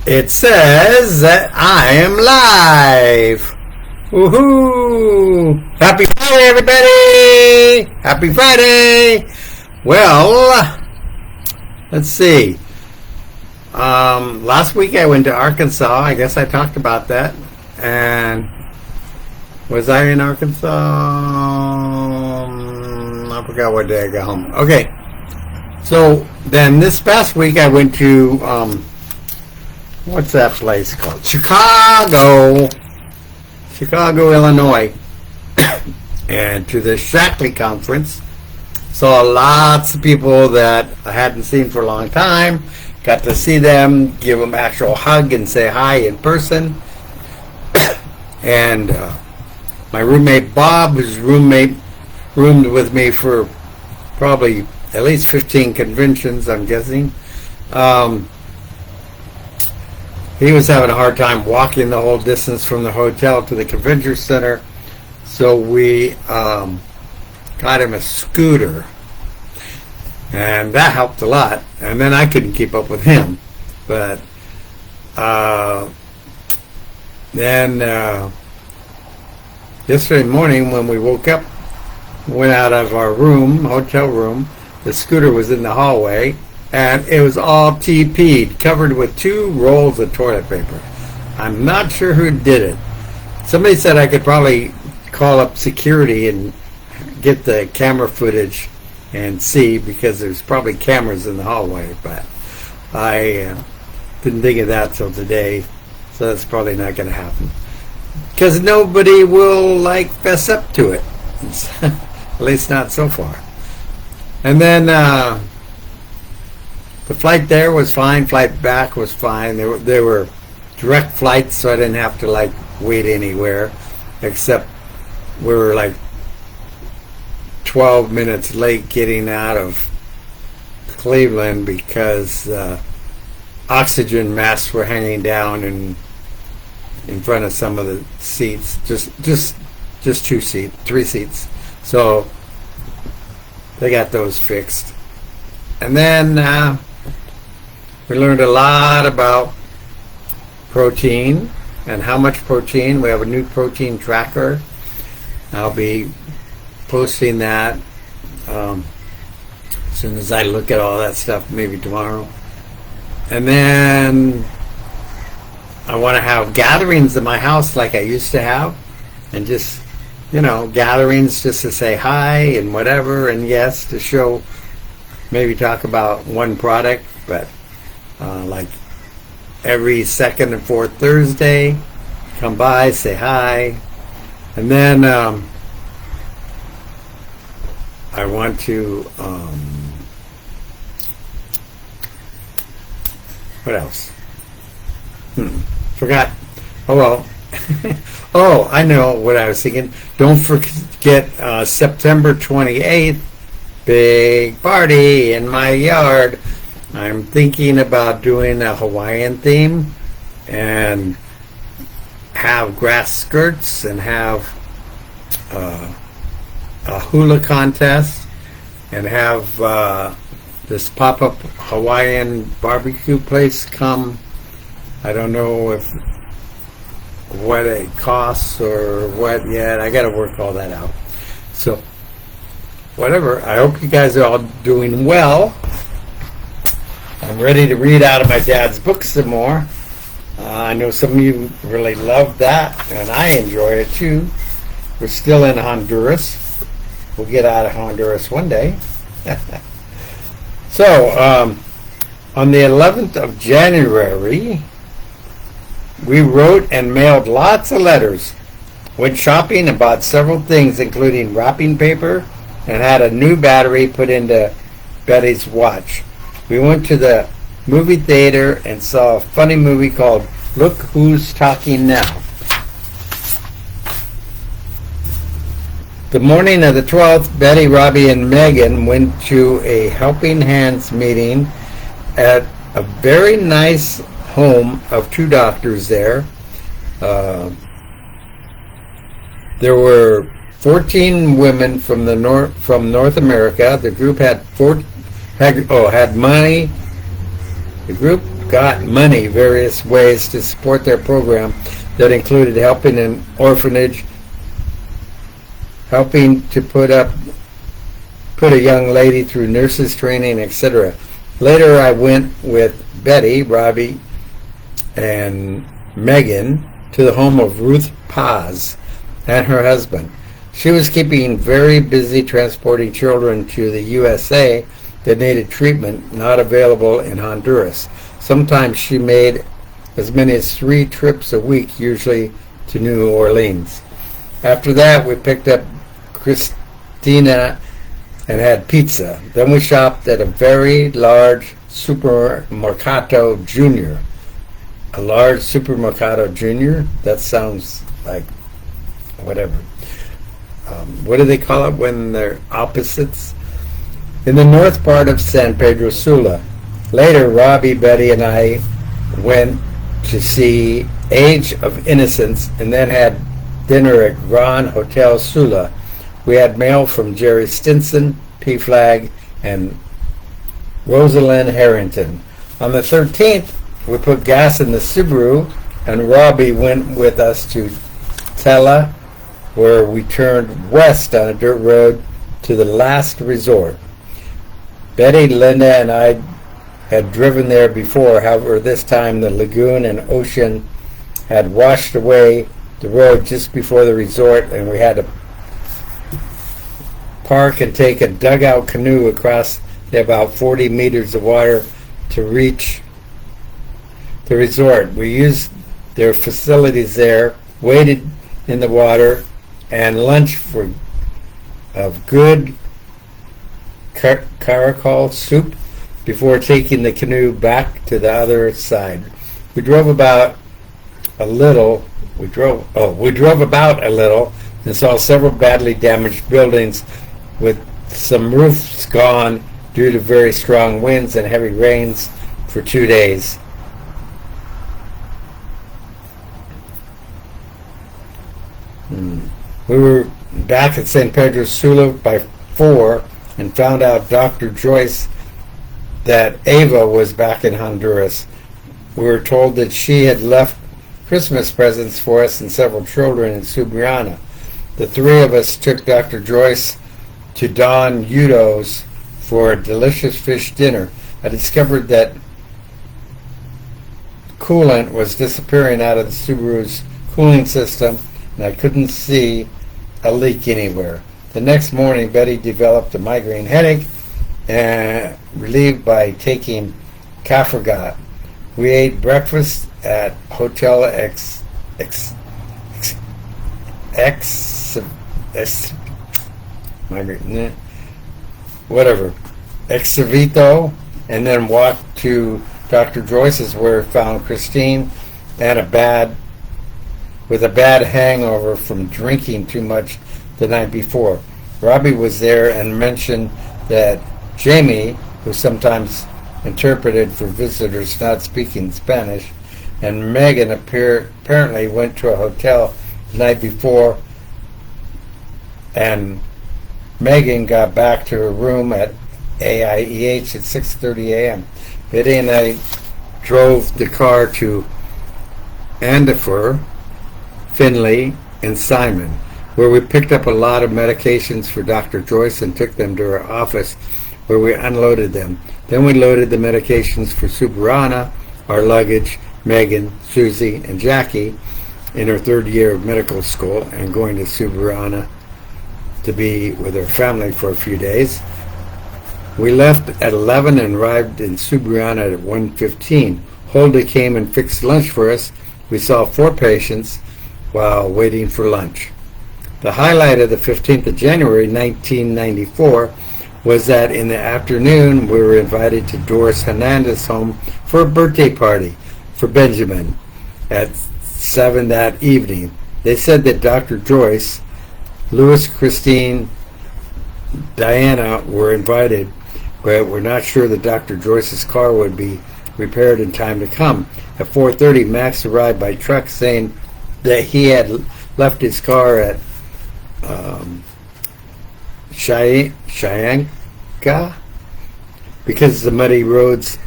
It says that I am live. Woohoo! Happy Friday, everybody! Happy Friday! Well, let's see. Last week I went to Arkansas. I guess I talked about that. And was I in Arkansas? I forgot what day I got home. Okay. So then this past week I went to what's that place called? Chicago, Illinois, and to the Shackley conference. Saw lots of people that I hadn't seen for a long time. Got to see them, give them actual hug and say hi in person. And my roommate Bob, who's roomed with me for probably at least 15 conventions, I'm guessing. He was having a hard time walking the whole distance from the hotel to the convention center, so we got him a scooter, and that helped a lot. And then I couldn't keep up with him, but then yesterday morning when we woke up, went out of our hotel room, the scooter was in the hallway, and it was all TP'd, covered with 2 rolls of toilet paper. I'm not sure who did it. Somebody said I could probably call up security and get the camera footage and see, because there's probably cameras in the hallway, but I didn't think of that till today, so that's probably not going to happen. Because nobody will, fess up to it. At least not so far. And then the flight there was fine. Flight back was fine. There were direct flights, so I didn't have to wait anywhere, except we were 12 minutes late getting out of Cleveland because oxygen masks were hanging down in front of some of the seats. Just 3 seats. So they got those fixed. And then we learned a lot about protein and how much protein. We have a new protein tracker. I'll be posting that as soon as I look at all that stuff, maybe tomorrow. And then I want to have gatherings in my house like I used to have, and just gatherings just to say hi and whatever, and yes, to show, maybe talk about one product, but every second and fourth Thursday, come by, say hi. And then I want to what else? Forgot. Oh well. Oh, I know what I was thinking. Don't forget September 28th, big party in my yard. I'm thinking about doing a Hawaiian theme and have grass skirts and have a hula contest and have this pop-up Hawaiian barbecue place come. I don't know what it costs or what yet. I got to work all that out. So, whatever. I hope you guys are all doing well. I'm ready to read out of my dad's book some more. I know some of you really love that, and I enjoy it too. We're still in Honduras. We'll get out of Honduras one day. So, on the 11th of January, we wrote and mailed lots of letters, went shopping and bought several things, including wrapping paper, and had a new battery put into Betty's watch. We went to the movie theater and saw a funny movie called Look Who's Talking Now. The morning of the 12th, Betty, Robbie, and Megan went to a Helping Hands meeting at a very nice home of 2 doctors there. There were 14 women from North America. The group had money The group got money various ways to support their program that included helping an orphanage, helping to put a young lady through nurses training, etc. Later I went with Betty, Robbie, and Megan to the home of Ruth Paz and her husband. She was keeping very busy transporting children to the USA that needed treatment not available in Honduras. Sometimes she made as many as 3 trips a week, usually to New Orleans. After that, we picked up Christina and had pizza. Then we shopped at a very large Supermercado Junior. A large Supermercado Junior? That sounds like whatever. What do they call it when they're opposites? In the north part of San Pedro Sula. Later, Robbie, Betty, and I went to see Age of Innocence and then had dinner at Grand Hotel Sula. We had mail from Jerry Stinson, P. Flagg, and Rosalind Harrington. On the 13th, we put gas in the Subaru, and Robbie went with us to Tela, where we turned west on a dirt road to the last resort. Betty, Linda, and I had driven there before. However, this time the lagoon and ocean had washed away the road just before the resort, and we had to park and take a dugout canoe across the about 40 meters of water to reach the resort. We used their facilities there, waded in the water, and lunch of good caracol soup before taking the canoe back to the other side. We drove about a little. We drove about a little and saw several badly damaged buildings with some roofs gone due to very strong winds and heavy rains for 2 days. We were back at San Pedro Sula by 4 and found out Dr. Joyce that Ava was back in Honduras. We were told that she had left Christmas presents for us and several children in Subirana. The 3 of us took Dr. Joyce to Don Udo's for a delicious fish dinner. I discovered that coolant was disappearing out of the Subaru's cooling system, and I couldn't see a leak anywhere. The next morning, Betty developed a migraine headache, and relieved by taking Cafragot. We ate breakfast at Hotel Exavito, and then walked to Dr. Joyce's, where we found Christine with a bad hangover from drinking too much the night before. Robbie was there and mentioned that Jamie, who sometimes interpreted for visitors not speaking Spanish, and Megan apparently went to a hotel the night before, and Megan got back to her room at AIEH at 6:30 a.m. Betty and I drove the car to Andover, Finley, and Simon, where we picked up a lot of medications for Dr. Joyce and took them to her office, where we unloaded them. Then we loaded the medications for Subirana, our luggage, Megan, Susie, and Jackie, in her 3rd year of medical school and going to Subirana to be with her family for a few days. We left at 11 and arrived in Subirana at 1:15. Holda came and fixed lunch for us. We saw 4 patients while waiting for lunch. The highlight of the 15th of January 1994 was that in the afternoon we were invited to Doris Hernandez's home for a birthday party for Benjamin at 7 that evening. They said that Dr. Joyce, Louis, Christine, Diana were invited, but we're not sure that Dr. Joyce's car would be repaired in time to come. At 4:30, Max arrived by truck saying that he had left his car at Chyanka because the muddy roads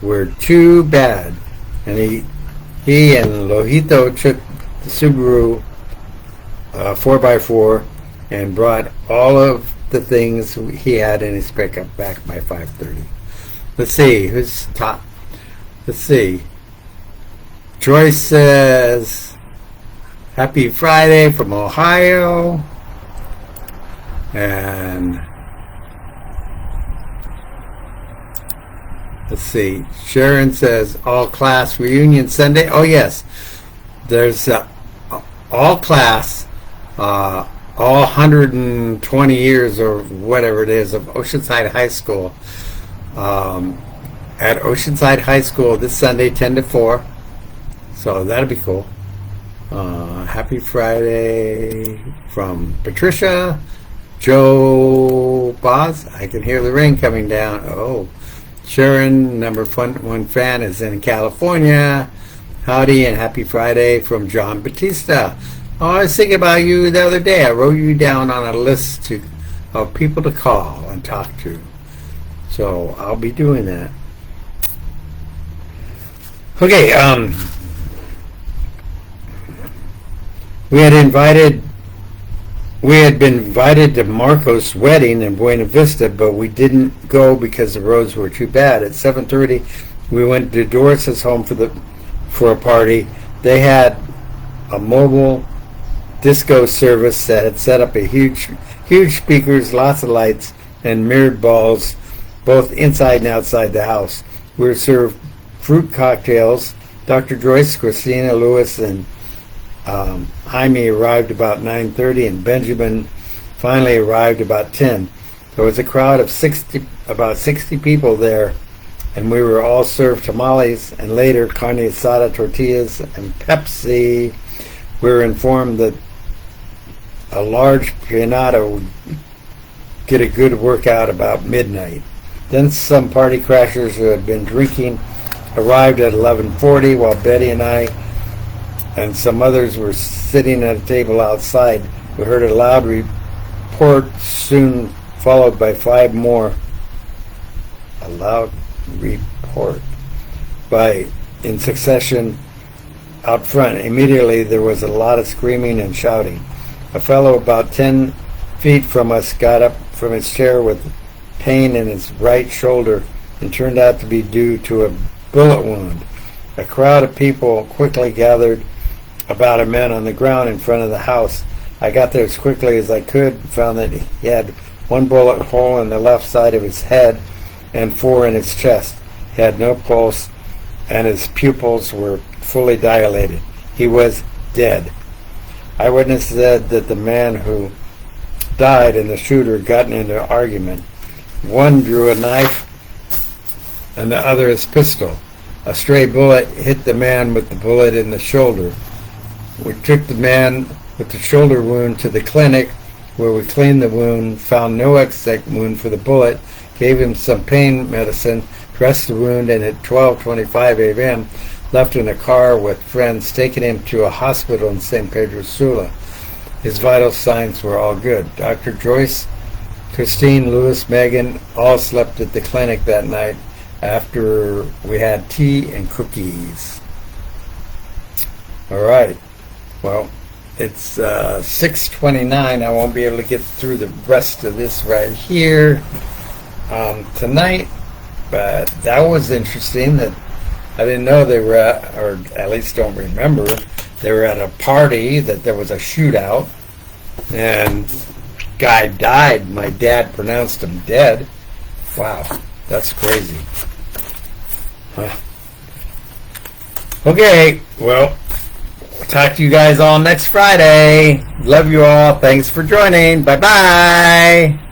were too bad. And he and Lojito took the Subaru 4x4 and brought all of the things he had in his pickup back by 5:30. Let's see, who's top? Let's see. Joyce says, Happy Friday from Ohio. And let's see. Sharon says, all class reunion Sunday. Oh, yes. There's all class, all 120 years or whatever it is of Oceanside High School. At Oceanside High School this Sunday, 10 to 4. So that'll be cool. Happy Friday from Patricia. Joe Boz. I can hear the rain coming down. Oh. Sharon, number one fan, is in California. Howdy and happy Friday from John Batista. Oh, I was thinking about you the other day. I wrote you down on a list of people to call and talk to. So I'll be doing that. Okay, we had been invited to Marco's wedding in Buena Vista, but we didn't go because the roads were too bad. At 7:30, we went to Doris's home for a party. They had a mobile disco service that had set up a huge speakers, lots of lights, and mirrored balls, both inside and outside the house. We were served fruit cocktails. Dr. Joyce, Christina Lewis, and Jaime arrived about 9:30, and Benjamin finally arrived about 10. There was a crowd of about 60 people there, and we were all served tamales and later carne asada, tortillas, and Pepsi. We were informed that a large piñata would get a good workout about midnight. Then some party crashers who had been drinking arrived at 11:40, while Betty and I and some others were sitting at a table outside. We heard a loud report, soon followed by 5 more. A loud report in succession out front. Immediately there was a lot of screaming and shouting. A fellow about 10 feet from us got up from his chair with pain in his right shoulder and turned out to be due to a bullet wound. A crowd of people quickly gathered about a man on the ground in front of the house. I got there as quickly as I could and found that he had 1 bullet hole in the left side of his head and 4 in his chest. He had no pulse and his pupils were fully dilated. He was dead. Eyewitness said that the man who died and the shooter got into an argument. One drew a knife and the other his pistol. A stray bullet hit the man with the bullet in the shoulder. We took the man with the shoulder wound to the clinic where we cleaned the wound, found no exit wound for the bullet, gave him some pain medicine, dressed the wound, and at 12:25 a.m. left in a car with friends, taking him to a hospital in San Pedro Sula. His vital signs were all good. Dr. Joyce, Christine, Lewis, Megan all slept at the clinic that night after we had tea and cookies. All right. Well, it's 6:29. I won't be able to get through the rest of this right here tonight, but that was interesting. That I didn't know they were at, or at least don't remember, they were at a party, that there was a shootout, and guy died. My dad pronounced him dead. Wow, that's crazy. Huh. Okay, well, talk to you guys all next Friday. Love you all. Thanks for joining. Bye-bye.